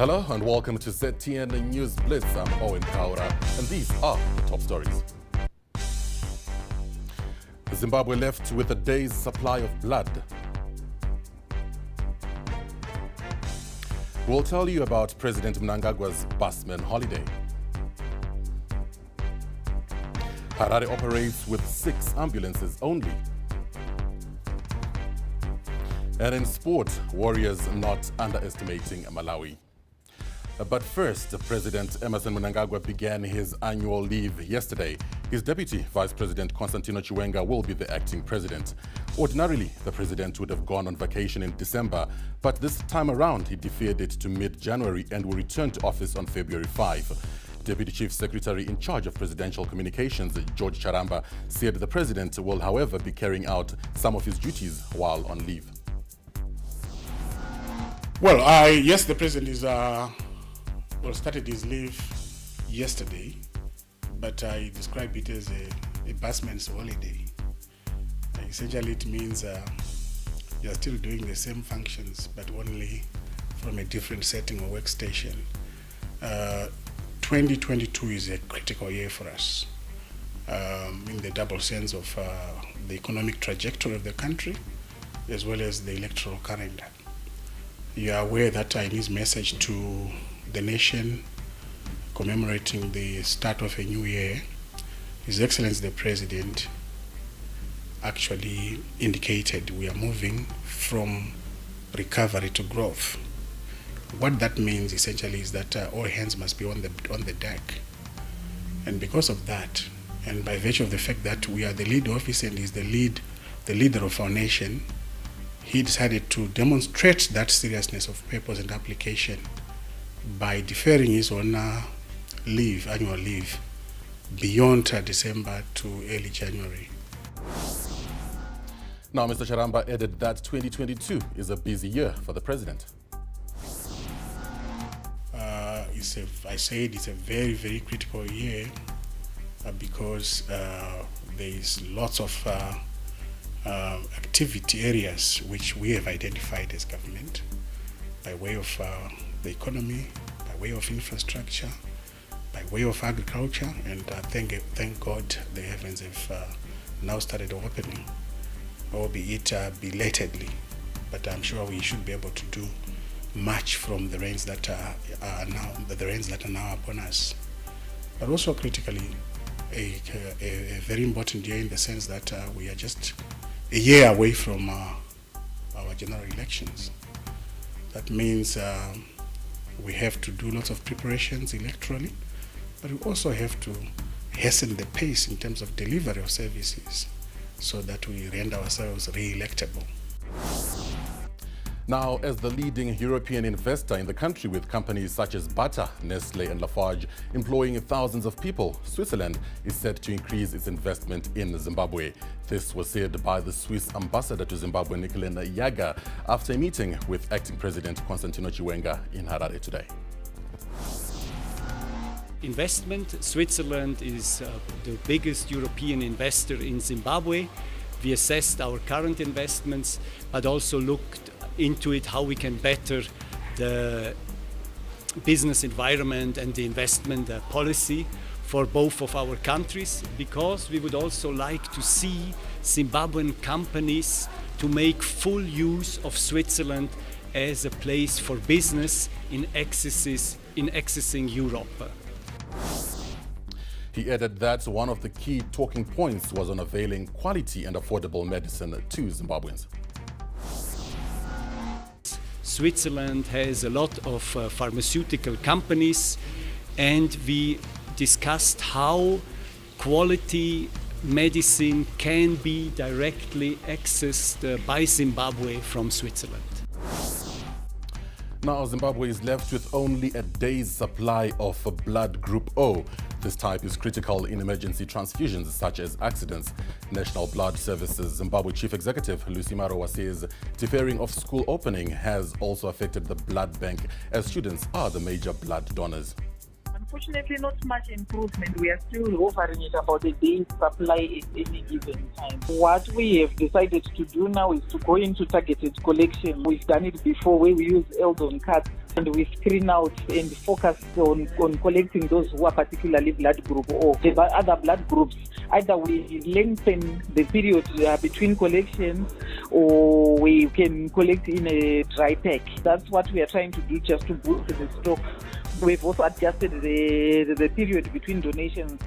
Hello and welcome to ZTN News Blitz. I'm Owen Kaura and these are the top stories. Zimbabwe left with a day's supply of blood. We'll tell you about President Mnangagwa's busman holiday. Harare operates with 6 ambulances only. And in sport, Warriors not underestimating Malawi. But first, President Emmerson Mnangagwa began his annual leave yesterday. His deputy, Vice President Constantino Chiwenga, will be the acting president. Ordinarily, the president would have gone on vacation in December, but this time around he deferred it to mid-January and will return to office on February 5. Deputy Chief Secretary in charge of Presidential Communications, George Charamba, said the president will, however, be carrying out some of his duties while on leave. Well, yes, the president is started his leave yesterday, but I describe it as a busman's holiday. Essentially, it means you're still doing the same functions, but only from a different setting or workstation. 2022 is a critical year for us in the double sense of the economic trajectory of the country as well as the electoral calendar. You are aware that in his message to the nation commemorating the start of a new year, His Excellency the President actually indicated we are moving from recovery to growth. What that means essentially is that all hands must be on the deck. And because of that, and by virtue of the fact that we are the lead office and is the leader of our nation, he decided to demonstrate that seriousness of purpose and application by deferring his own annual leave beyond December to early January. Now, Mr. Charamba added that 2022 is a busy year for the president. I said it's a very, very critical year because there is lots of activity areas which we have identified as government by way of the economy, by way of infrastructure, by way of agriculture, and thank God the heavens have now started opening, albeit belatedly, but I'm sure we should be able to do much from the rains that are now upon us. But also critically, a very important year in the sense that we are just a year away from our general elections. That means we have to do lots of preparations electorally, but we also have to hasten the pace in terms of delivery of services so that we render ourselves re-electable. Now, as the leading European investor in the country with companies such as Bata, Nestle and Lafarge employing thousands of people, Switzerland is set to increase its investment in Zimbabwe. This was said by the Swiss ambassador to Zimbabwe, Nicolena Yaga, after a meeting with acting President Constantino Chiwenga in Harare today. Investment. Switzerland is the biggest European investor in Zimbabwe. We assessed our current investments, but also looked into it how we can better the business environment and the investment policy for both of our countries, because we would also like to see Zimbabwean companies to make full use of Switzerland as a place for business in accessing Europe. He added that one of the key talking points was on availing quality and affordable medicine to Zimbabweans. Switzerland has a lot of pharmaceutical companies, and we discussed how quality medicine can be directly accessed by Zimbabwe from Switzerland. Now, Zimbabwe is left with only a day's supply of blood group O. This type is critical in emergency transfusions such as accidents. National Blood Services Zimbabwe Chief Executive Lucy Marowa says deferring of school opening has also affected the blood bank, as students are the major blood donors. Unfortunately, not much improvement. We are still hovering at about a day's supply at any given time. What we have decided to do now is to go into targeted collection. We've done it before where we use Eldon cards and we screen out and focus on collecting those who are particularly blood group or the other blood groups. Either we lengthen the period between collections or we can collect in a dry pack. That's what we are trying to do, just to boost the stock. We've also adjusted the period between donations.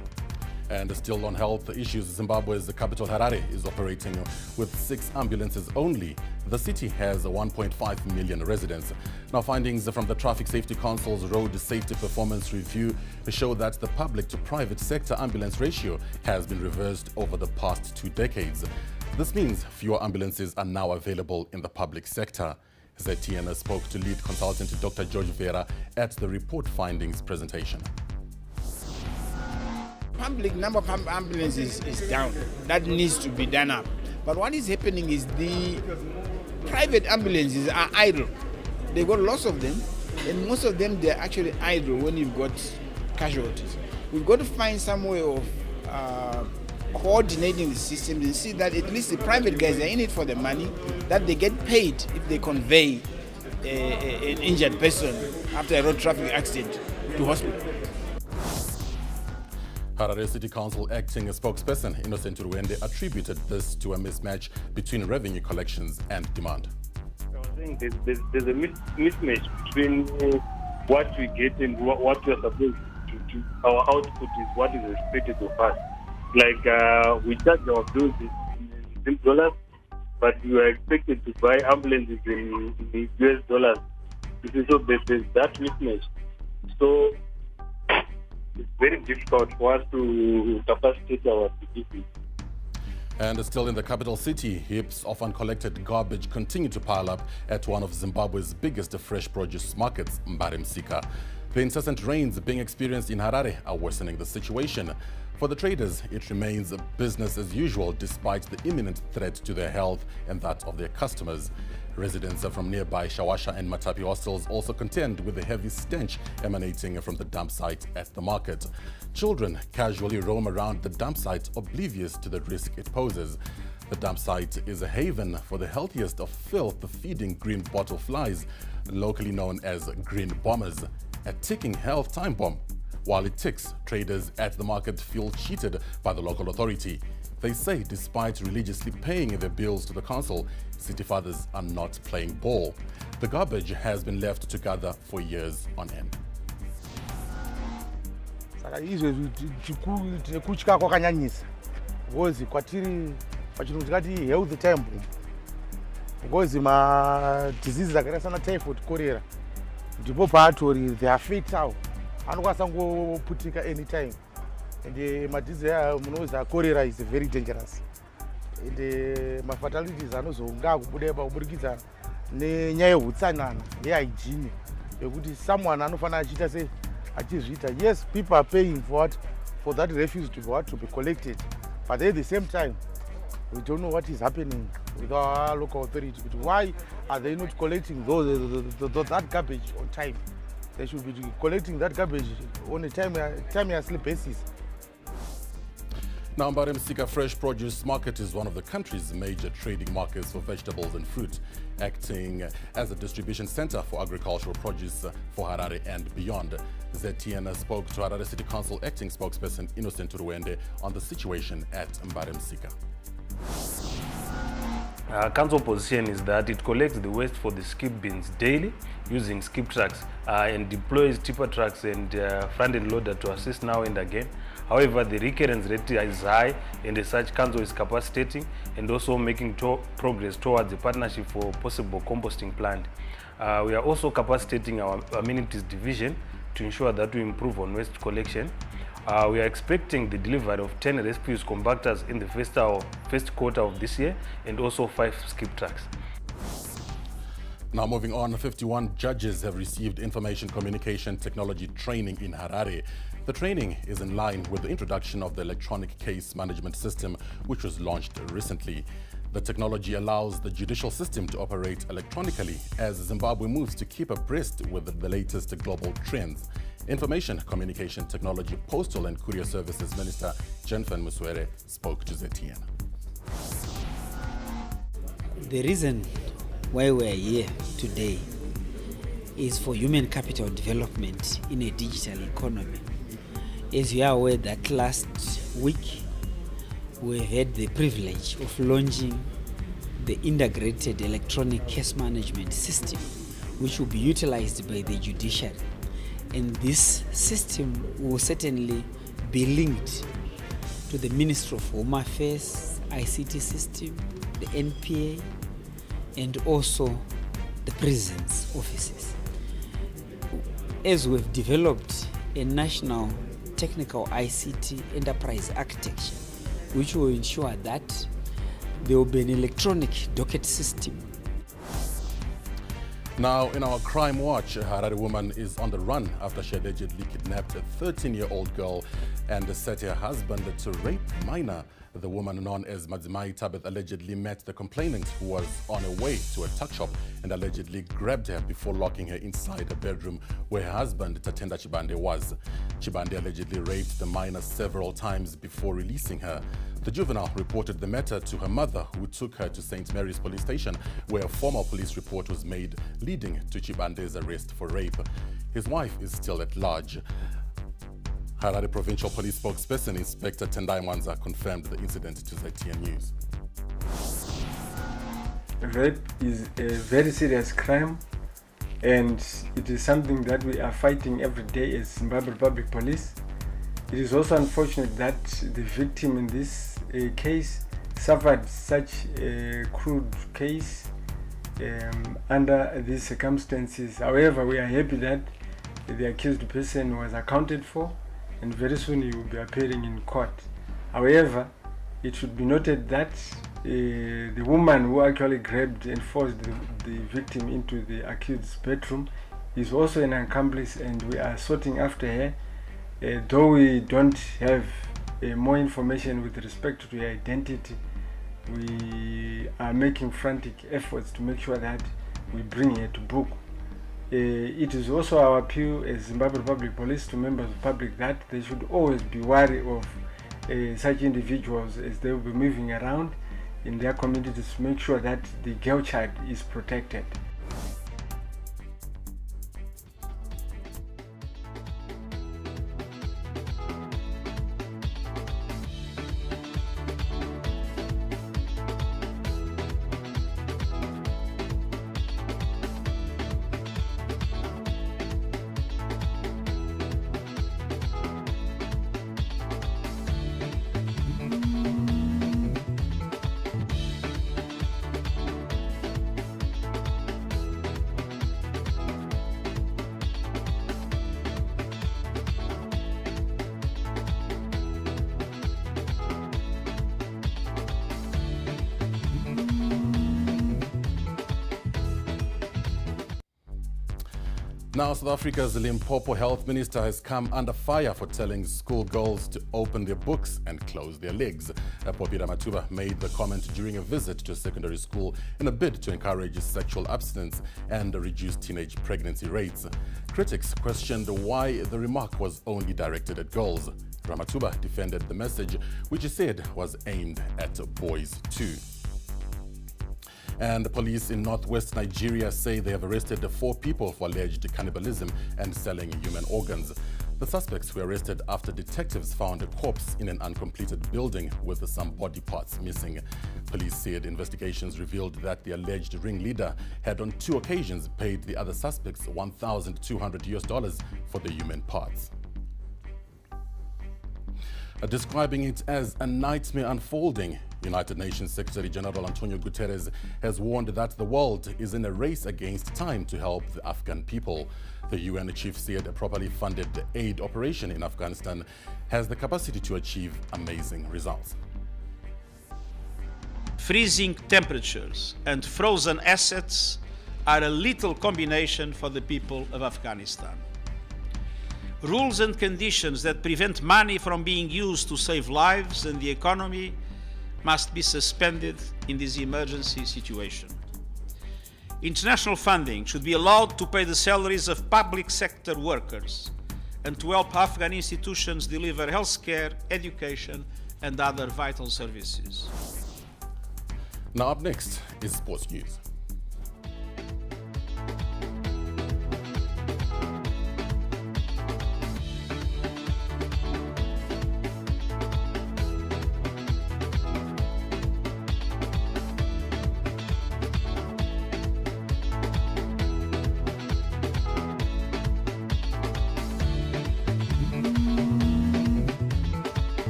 And still on health issues, Zimbabwe's capital Harare is operating with 6 ambulances only. The city has 1.5 million residents. Now, findings from the Traffic Safety Council's Road Safety Performance Review show that the public to private sector ambulance ratio has been reversed over the past 2 decades. This means fewer ambulances are now available in the public sector. ZTN spoke to lead consultant Dr. George Vera at the report findings presentation. Public number of ambulances is down. That needs to be done up. But what is happening is the private ambulances are idle. They've got lots of them, and most of them they're actually idle when you've got casualties. We've got to find some way of coordinating the system and see that at least the private guys are in it for the money, that they get paid if they convey an injured person after a road traffic accident to hospital. Harare City Council acting spokesperson Innocent Ruende attributed this to a mismatch between revenue collections and demand. I was saying there's a mismatch between what we get and what we are supposed to do. Our output is what is expected of us. Like we charge our bills in dollars, but we are expected to buy ambulances in US dollars. So there's that mismatch. So it's very difficult for us to capacitate our activities. And still in the capital city, heaps of uncollected garbage continue to pile up at one of Zimbabwe's biggest fresh produce markets, Mbaremsika. The incessant rains being experienced in Harare are worsening the situation. For the traders, it remains business as usual despite the imminent threat to their health and that of their customers. Residents from nearby Shawasha and Matapi hostels also contend with the heavy stench emanating from the dump site at the market. Children casually roam around the dump site oblivious to the risk it poses. The dump site is a haven for the healthiest of filth-feeding green bottle flies, locally known as green bombers, a ticking health time bomb. While it ticks, traders at the market feel cheated by the local authority. They say despite religiously paying their bills to the council, city fathers are not playing ball. The garbage has been left to gather for years on end. Saka izvo tinekutya kwakanyanyisa because kwatiri pachinhu tikati health time because diseases akaita sana typhoid cholera ndipo paatori they are fatal, anokwanisa kungoputika anytime. And madisease munoza cholera is very dangerous. And mafatalities anozonga kubuda kuburikidza nenyaya yehutsanana nehygiene yekuti someone anofana achiita se achizviita. Yes, people are paying for that refuse to be collected, but at the same time we don't know what is happening with our local authority. Why are they not collecting that garbage on time? They should be collecting that garbage on a timeously basis. Now, Mbaremsika Fresh Produce Market is one of the country's major trading markets for vegetables and fruit, acting as a distribution center for agricultural produce for Harare and beyond. ZTN spoke to Harare City Council acting spokesperson Innocent Ruende on the situation at Mbaremsika. Council position is that it collects the waste for the skip bins daily using skip trucks and deploys tipper trucks and front-end loader to assist now and again. However, the recurrence rate is high, and as such, Council is capacitating and also making progress towards a partnership for possible composting plant. We are also capacitating our amenities division to ensure that we improve on waste collection. We are expecting the delivery of 10 refuse compactors in the first quarter of this year and also 5 skip trucks. Now moving on, 51 judges have received information communication technology training in Harare. The training is in line with the introduction of the electronic case management system, which was launched recently. The technology allows the judicial system to operate electronically as Zimbabwe moves to keep abreast with the latest global trends. Information Communication Technology, Postal and Courier Services Minister Jenfen Muswere spoke to ZTN. The reason why we are here today is for human capital development in a digital economy. As you are aware that last week we had the privilege of launching the integrated electronic case management system, which will be utilized by the judiciary. And this system will certainly be linked to the Ministry of Home Affairs, ICT system, the NPA, and also the prisons offices. As we've developed a national technical ICT enterprise architecture, which will ensure that there will be an electronic docket system. Now, in our crime watch, a Harare woman is on the run after she allegedly kidnapped a 13-year-old girl and set her husband to rape a minor. The woman known as Madzimai Tabeth allegedly met the complainant, who was on her way to a tuck shop, and allegedly grabbed her before locking her inside a bedroom where her husband, Tatenda Chibande, was. Chibande allegedly raped the minor several times before releasing her. The juvenile reported the matter to her mother, who took her to St. Mary's police station, where a formal police report was made, leading to Chibande's arrest for rape. His wife is still at large. Harare Provincial Police spokesperson Inspector Tendai Mwanza confirmed the incident to ZTN News. Rape is a very serious crime, and it is something that we are fighting every day as Zimbabwe Public Police. It is also unfortunate that the victim in this case suffered such a crude case under these circumstances. However, we are happy that the accused person was accounted for, and very soon he will be appearing in court. However, it should be noted that the woman who actually grabbed and forced the victim into the accused's bedroom is also an accomplice, and we are sorting after her. Though we don't have more information with respect to her identity, we are making frantic efforts to make sure that we bring her to book. It is also our appeal as Zimbabwe Public Police to members of the public that they should always be wary of such individuals as they will be moving around in their communities to make sure that the girl child is protected. Now, South Africa's Limpopo Health Minister has come under fire for telling schoolgirls to open their books and close their legs. Poppy Ramatuba made the comment during a visit to a secondary school in a bid to encourage sexual abstinence and reduce teenage pregnancy rates. Critics questioned why the remark was only directed at girls. Ramatuba defended the message, which he said was aimed at boys too. And the police in northwest Nigeria say they have arrested 4 people for alleged cannibalism and selling human organs. The suspects were arrested after detectives found a corpse in an uncompleted building with some body parts missing. Police said investigations revealed that the alleged ringleader had on 2 occasions paid the other suspects $1,200 for the human parts. Describing it as a nightmare unfolding, United Nations Secretary General Antonio Guterres has warned that the world is in a race against time to help the Afghan people. The UN chief said a properly funded aid operation in Afghanistan has the capacity to achieve amazing results. Freezing temperatures and frozen assets are a lethal combination for the people of Afghanistan. Rules and conditions that prevent money from being used to save lives and the economy must be suspended in this emergency situation. International funding should be allowed to pay the salaries of public sector workers and to help Afghan institutions deliver healthcare, education, and other vital services. Now up next is sports news.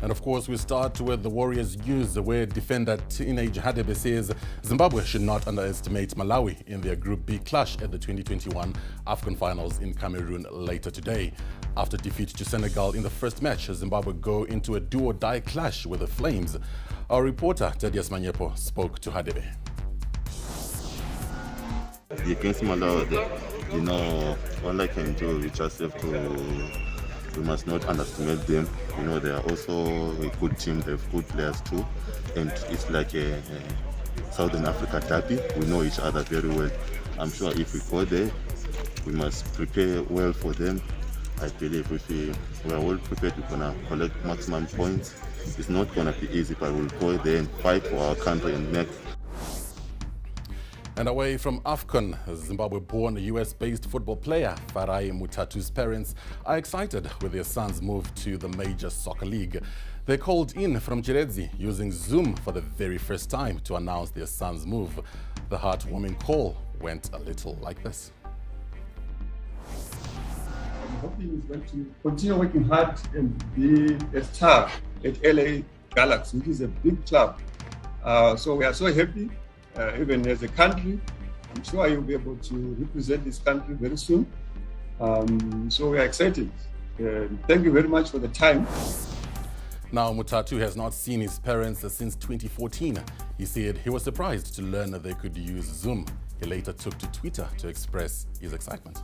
And of course, we start with the Warriors news, where defender Teenage Hadebe says Zimbabwe should not underestimate Malawi in their Group B clash at the 2021 Afcon finals in Cameroon later today. After defeat to Senegal in the first match, Zimbabwe go into a do-or-die clash with the Flames. Our reporter, Thaddeus Manyepo, spoke to Hadebe. Against Malawi, you know, all I can do, we just have to, we must not underestimate them. You know, they are also a good team, they have good players too. And it's like a Southern Africa derby. We know each other very well. I'm sure if we go there, we must prepare well for them. I believe if we are well prepared, we're going to collect maximum points. It's not going to be easy, but we'll go there and fight for our country and make. And away from Afcon, Zimbabwe-born US-based football player Farai Mutatu's parents are excited with their son's move to the major soccer league. They called in from Chiredzi using Zoom for the very first time to announce their son's move. The heartwarming call went a little like this. I'm hoping he's going to continue working hard and be a star at LA Galaxy, which is a big club. So we are so happy. Even as a country, I'm sure you'll be able to represent this country very soon. So we are excited. Thank you very much for the time. Now, Mutatu has not seen his parents since 2014. He said he was surprised to learn that they could use Zoom. He later took to Twitter to express his excitement.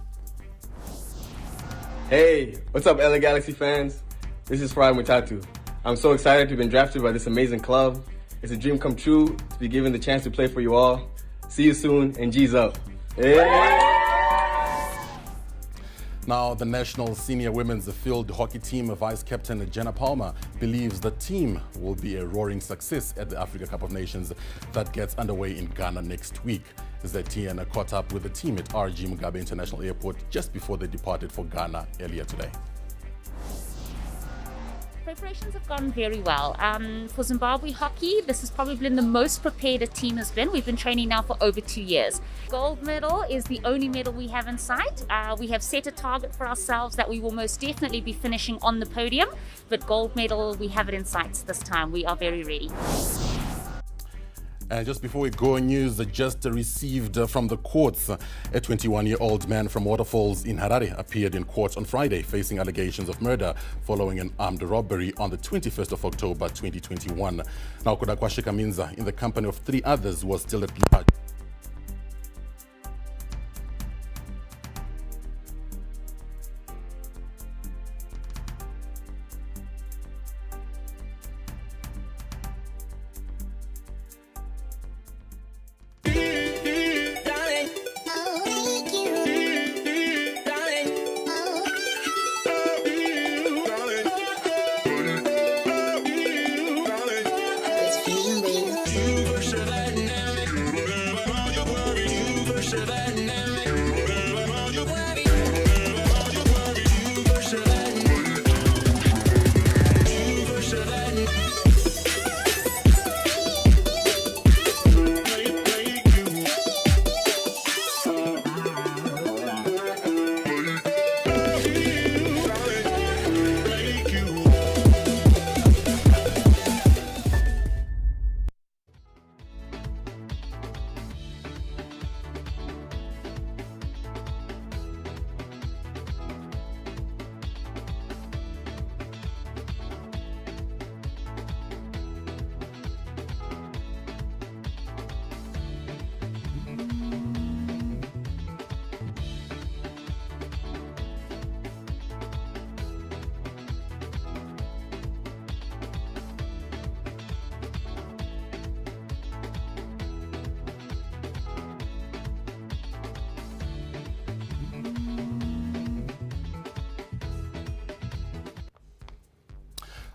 Hey, what's up, LA Galaxy fans? This is Farai Mutatu. I'm so excited to have been drafted by this amazing club. It's a dream come true to be given the chance to play for you all. See you soon, and G's up. Hey. Now, the national senior women's field hockey team vice captain Jenna Palmer believes the team will be a roaring success at the Africa Cup of Nations that gets underway in Ghana next week. Zetiana caught up with the team at RG Mugabe International Airport just before they departed for Ghana earlier today. Preparations have gone very well. For Zimbabwe hockey, this has probably been the most prepared a team has been. We've been training now for over 2 years. Gold medal is the only medal we have in sight. We have set a target for ourselves that we will most definitely be finishing on the podium, but gold medal, we have it in sights this time. We are very ready. And just before we go, news just received from the courts. A 21-year-old man from Waterfalls in Harare appeared in court on Friday facing allegations of murder following an armed robbery on the 21st of October 2021. Now, Kodakwashe Kaminza, in the company of 3 others, was still at large.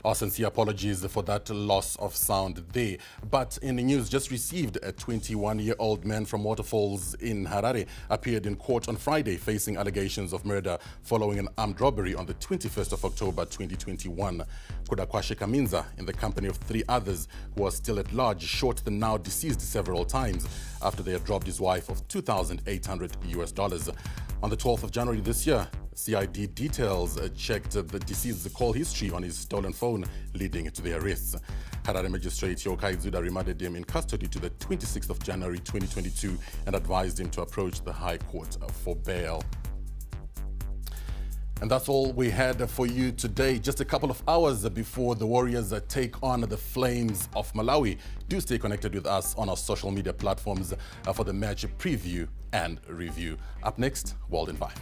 Our sincere apologies for that loss of sound there. But in the news just received, a 21-year-old man from Waterfalls in Harare appeared in court on Friday facing allegations of murder following an armed robbery on the 21st of October 2021. Kodakwashe Kaminza, in the company of 3 others who are still at large, shot the now deceased several times after they had robbed his wife of $2,800. On the 12th of January this year, CID details checked the deceased's call history on his stolen phone, leading to the arrests. Harare Magistrate Yokai Zuda remanded him in custody to the 26th of January 2022 and advised him to approach the High Court for bail. And that's all we had for you today. Just a couple of hours before the Warriors take on the Flames of Malawi. Do stay connected with us on our social media platforms for the match preview and review. Up next, World in 5.